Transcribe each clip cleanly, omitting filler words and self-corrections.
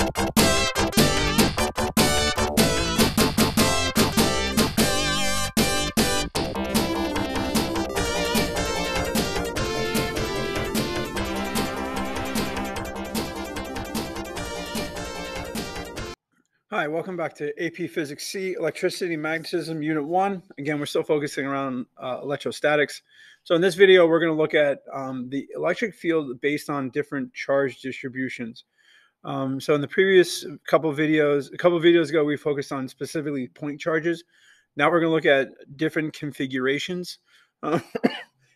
Hi, welcome back to AP Physics C, Electricity Magnetism, Unit 1. Again, we're still focusing around electrostatics. So in this video, we're going to look at the electric field based on different charge distributions. So in the previous couple of videos ago, we focused on specifically point charges. Now we're going to look at different configurations. In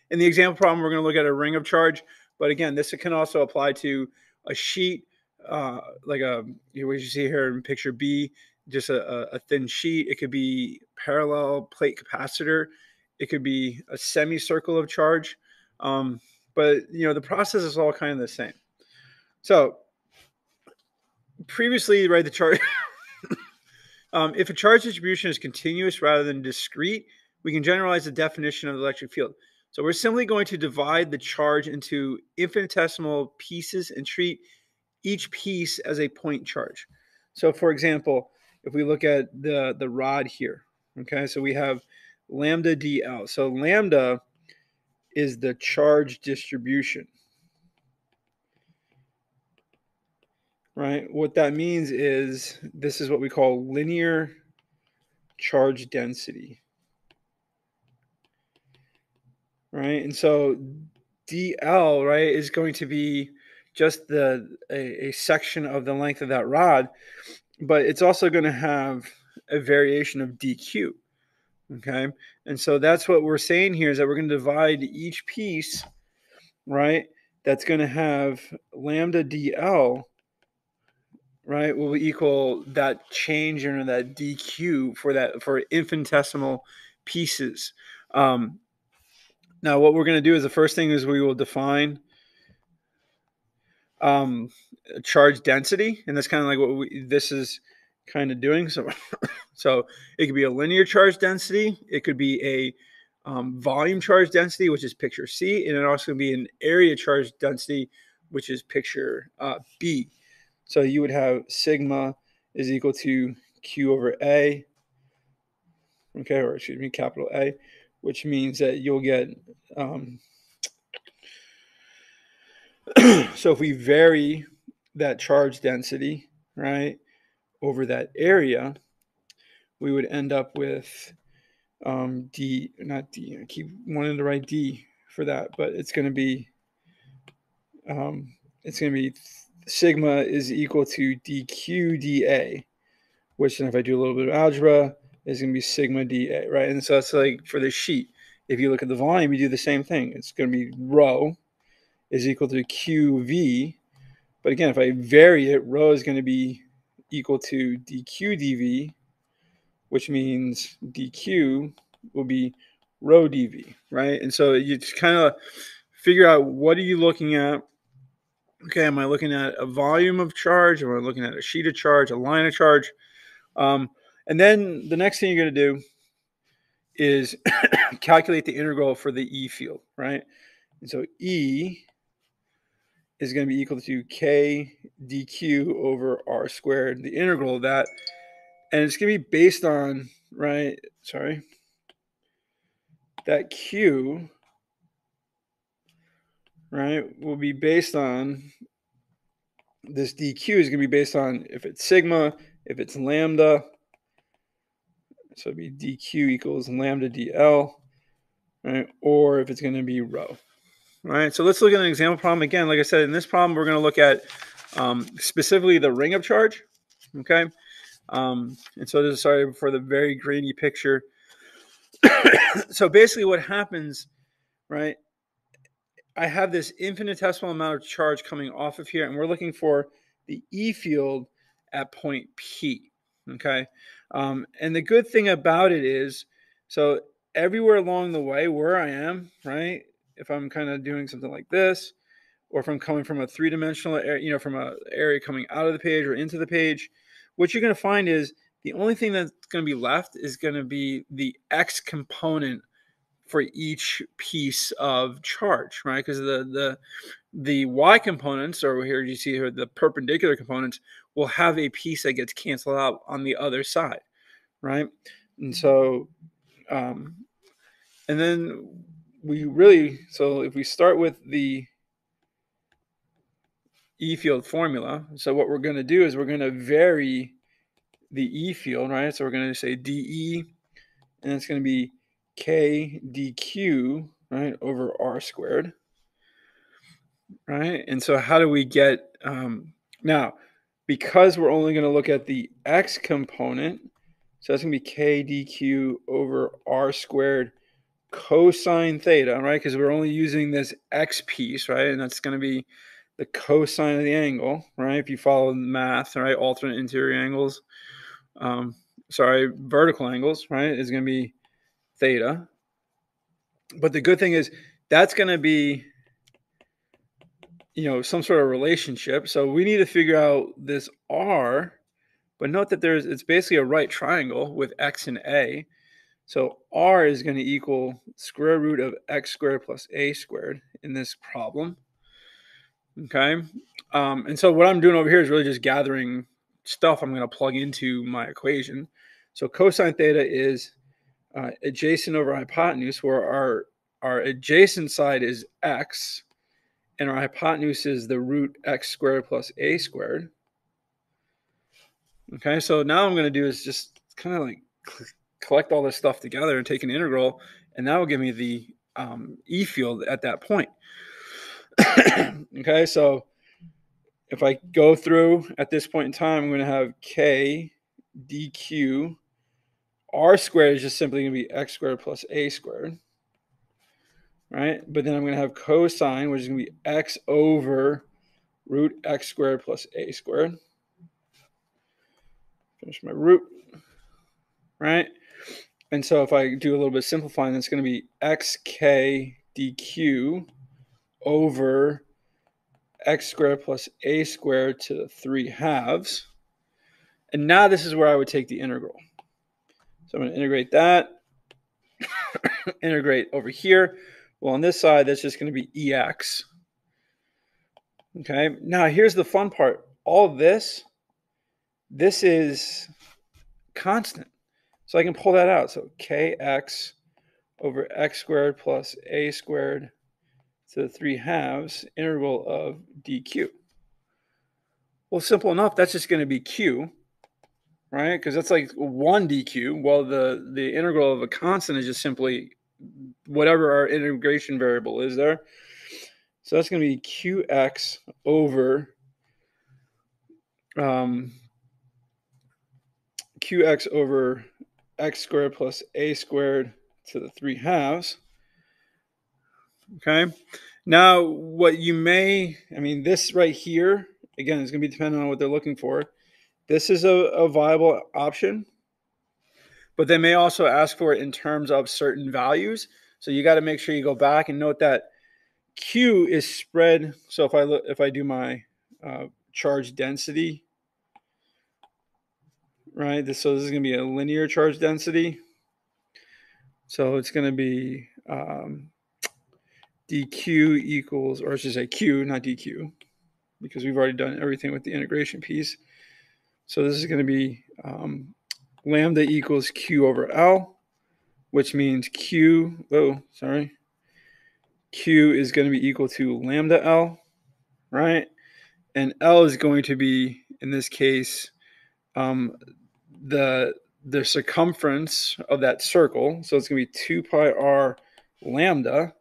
the example problem, we're going to look at a ring of charge. But again, this can also apply to a sheet, like what you see here in picture B, just a thin sheet. It could be parallel plate capacitor. It could be a semicircle of charge. But the process is all kind of the same. So previously, right, the charge, if a charge distribution is continuous rather than discrete, we can generalize the definition of the electric field. So we're simply going to divide the charge into infinitesimal pieces and treat each piece as a point charge. So for example, if we look at the rod here, okay, so we have lambda dl. So lambda is the charge distribution, right? What that means is this is what we call linear charge density, right? And so dl, right, is going to be just a section of the length of that rod, but it's also going to have a variation of dq, okay? And so that's what we're saying here, is that we're going to divide each piece, right, that's going to have lambda dl, right, will equal that change in that dq for infinitesimal pieces. Now what we're going to do is the first thing is we will define charge density, and that's kind of like what this is kind of doing. So it could be a linear charge density, it could be a volume charge density, which is picture C, and it also can be an area charge density, which is picture B. So you would have sigma is equal to Q over A, okay, or excuse me, capital A, which means that you'll get so if we vary that charge density, right, over that area, we would end up with D, not D, I keep wanting to write D for that, but it's going to be sigma is equal to dq dA, which then if I do a little bit of algebra is going to be sigma dA, right? And so it's like for the sheet, if you look at the volume, you do the same thing. It's going to be rho is equal to QV. But again, if I vary it, rho is going to be equal to dq dV, which means dq will be rho dV, right? And so you just kind of figure out, what are you looking at? Okay, am I looking at a volume of charge? Am I looking at a sheet of charge, a line of charge? And then the next thing you're going to do is calculate the integral for the E field, right? And so E is going to be equal to K dq over R squared, the integral of that. And it's going to be based on, right, that Q, right, will be based on, this dq is going to be based on if it's sigma, if it's lambda. So it'd be dq equals lambda dl, right, or if it's going to be rho. All right, so let's look at an example problem. Again, like I said, in this problem, we're going to look at specifically the ring of charge, okay? And so this is, sorry for the very grainy picture. So basically what happens, right, I have this infinitesimal amount of charge coming off of here, and we're looking for the E field at point P, okay? And the good thing about it is, so everywhere along the way where I am, right, if I'm kind of doing something like this, or if I'm coming from a three-dimensional area, from an area coming out of the page or into the page, what you're going to find is the only thing that's going to be left is going to be the X component for each piece of charge, right? Because the Y components, or here you see here the perpendicular components, we'll have a piece that gets canceled out on the other side, right? And so, and then so if we start with the E field formula, so what we're going to do is we're going to vary the E field, right? So we're going to say dE, and it's going to be K dQ, right, over R squared, right? And so how do we get, now, because we're only going to look at the X component, so that's going to be K dQ over R squared cosine theta, right? Because we're only using this X piece, right? And that's going to be the cosine of the angle, right? If you follow the math, right? Alternate interior angles, vertical angles, right? Is going to be theta. But the good thing is that's going to be, some sort of relationship. So we need to figure out this R, but note that it's basically a right triangle with X and A. So R is going to equal square root of X squared plus A squared in this problem. Okay. And so what I'm doing over here is really just gathering stuff I'm going to plug into my equation. So cosine theta is adjacent over hypotenuse, where our adjacent side is X, and our hypotenuse is the root X squared plus A squared. Okay, so now I'm going to do is just kind of like collect all this stuff together and take an integral, and that will give me the E field at that point. Okay, so if I go through at this point in time, I'm going to have K dQ. R squared is just simply going to be X squared plus A squared, right? But then I'm going to have cosine, which is going to be X over root X squared plus A squared. Finish my root, right? And so if I do a little bit of simplifying, it's going to be xk dq over x squared plus a squared to the 3/2. And now this is where I would take the integral. So I'm going to integrate that, integrate over here. Well, on this side, that's just going to be ex. Okay, now here's the fun part. All this is constant. So I can pull that out. So kx over x squared plus a squared to the 3/2 integral of dq. Well, simple enough. That's just going to be q, right? Because that's like 1 dq. Well, the integral of a constant is just simply whatever our integration variable is there. So that's going to be qx over qx over x squared plus a squared to the 3/2. Okay. Now, what you may, this right here, again, is going to be dependent on what they're looking for. This is a viable option, but they may also ask for it in terms of certain values. So you got to make sure you go back and note that Q is spread. So if I do my charge density, right? So this is going to be a linear charge density. So it's going to be dq equals, or I should say q, not dq, because we've already done everything with the integration piece. So this is going to be lambda equals q over L, which means q is going to be equal to lambda L, right? And L is going to be, in this case, the circumference of that circle. So it's going to be 2 pi r lambda,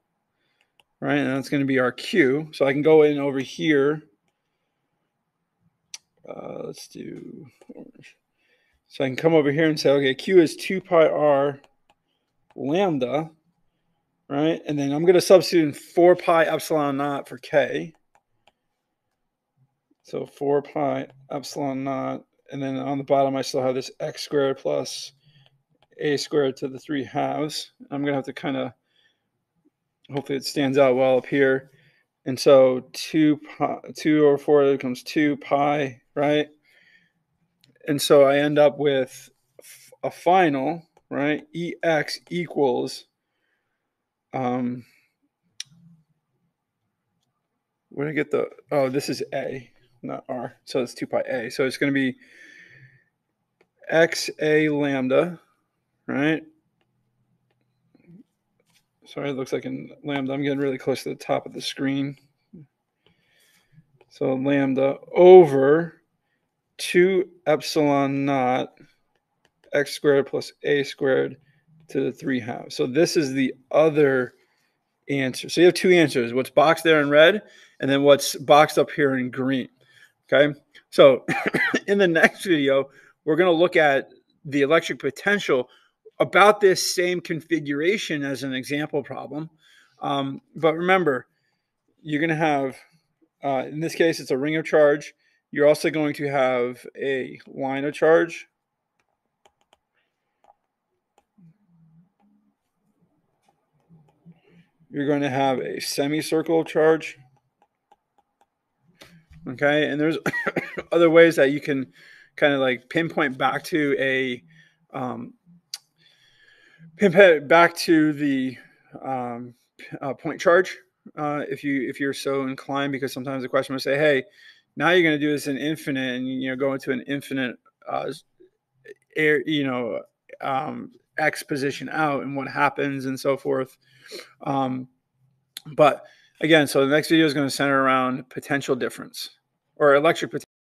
right? And that's going to be our q. So I can go in over here. Let's do orange. So I can come over here and say, okay, q is 2 pi r lambda, right? And then I'm going to substitute in 4 pi epsilon naught for k. So 4 pi epsilon naught. And then on the bottom, I still have this x squared plus a squared to the 3/2. I'm going to have to kind of, hopefully it stands out well up here. And so 2 over 4 becomes 2 pi, right? And so I end up with a final, right? Ex equals, where did I get this is A. not r. So it's 2 pi a. So it's going to be xa lambda, right? Sorry, it looks like in lambda. I'm getting really close to the top of the screen. So lambda over 2 epsilon naught x squared plus a squared to the 3 halves. So this is the other answer. So you have two answers, what's boxed there in red and then what's boxed up here in green. Okay, so in the next video, we're going to look at the electric potential about this same configuration as an example problem. But remember, you're going to have, in this case, it's a ring of charge. You're also going to have a line of charge. You're going to have a semicircle of charge. Okay, and there's other ways that you can kind of like pinpoint back to a the point charge if you're so inclined, because sometimes the question will say, hey, now you're going to do this in infinite, and go into an infinite x position out and what happens and so forth. But again, so the next video is going to center around potential difference or electric potential.